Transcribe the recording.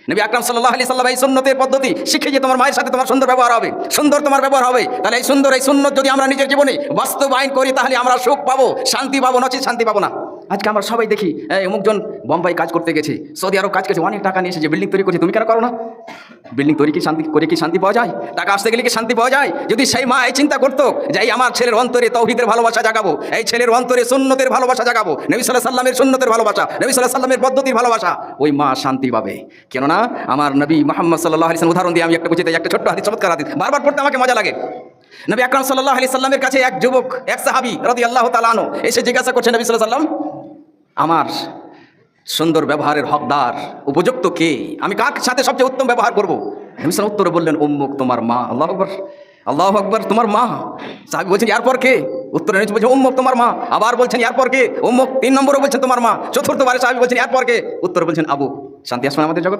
নবী আকরাম সাল্লাল্লাহু আলাইহি সাল্লাম এই সুন্নতের পদ্ধতি শিখে যে তোমার মায়ের সাথে তোমার সুন্দর ব্যবহার হবে, সুন্দর তোমার ব্যবহার হবে। তাহলে এই সুন্দর এই সুন্নত যদি আমরা নিজের জীবনে বাস্তবায়ন করি তাহলে আমরা সুখ পাবো, শান্তি পাবো, নচেৎ শান্তি পাবো না। আজকে আমরা সবাই দেখি অমুকজন বোম্বাই কাজ করতে গেছে, সৌদি আরব কাজ করেছে, অনেক টাকা নিয়ে এসেছে, বিল্ডিং তৈরি করছে, তুমি কেন করো না? বিল্ডিং তৈরি কি শান্তি করে কি শান্তি পাওয়া যায়? টাকা আসতে গেলে কি শান্তি পাওয়া যায়? যদি সেই মা এই চিন্তা করতো যে এই আমার ছেলের অন্তরে তাওহীদের ভালোবাসা জাগাবো, এই ছেলের অন্তরে সুন্নতের ভালোবাসা জাগাবো, নবী সাল্লাল্লাহু আলাইহি সাল্লামের সুন্নতের ভালোবাসা, নবী সাল্লাল্লাহু আলাইহি সাল্লামের পদ্ধতির ভালোবাসা, ওই মা শান্তি পাবে। কেননা আমার নবী মুহাম্মদ সাল্লাল্লাহু আলাইহি সাল্লাম, উদাহরণ দিয়ে আমি একটা বুঝিয়ে দিই, একটা ছোট্ট হাদিস, চমৎকার হাদিস, বারবার পড়তে আমাকে মজা লাগে। নবী আকরাম সাল্লাল্লাহু আলাইহি সাল্লামের কাছে এক যুবক, এক সাহাবী রাদিয়াল্লাহু তাআলা আনহু এসে জিজ্ঞাসা করছেন, নবী সাল্লাল্লাহু আলাইহি সাল্লাম, আমার সুন্দর ব্যবহারের হকদার উপযুক্ত কে? আমি কার সাথে সবচেয়ে উত্তম ব্যবহার করব? নবী সাল্লাল্লাহু আলাইহি সাল্লাম উত্তরে বললেন, উম্মুক, তোমার মা। আল্লাহু আকবার, আল্লাহু আকবার, তোমার মা। সাহাবী বলছেন, এরপর কে? উত্তরে নবী বলছেন, উম্মুক, তোমার মা। আবার বলছেন, এরপর কে? উম্মুক। 3 নম্বরে বলছেন, তোমার মা। চতুর্থবারে সাহাবী বলছেন, এরপর কে? উত্তরে বলছেন, আবু। শান্তি আসবে আমাদের জগতে?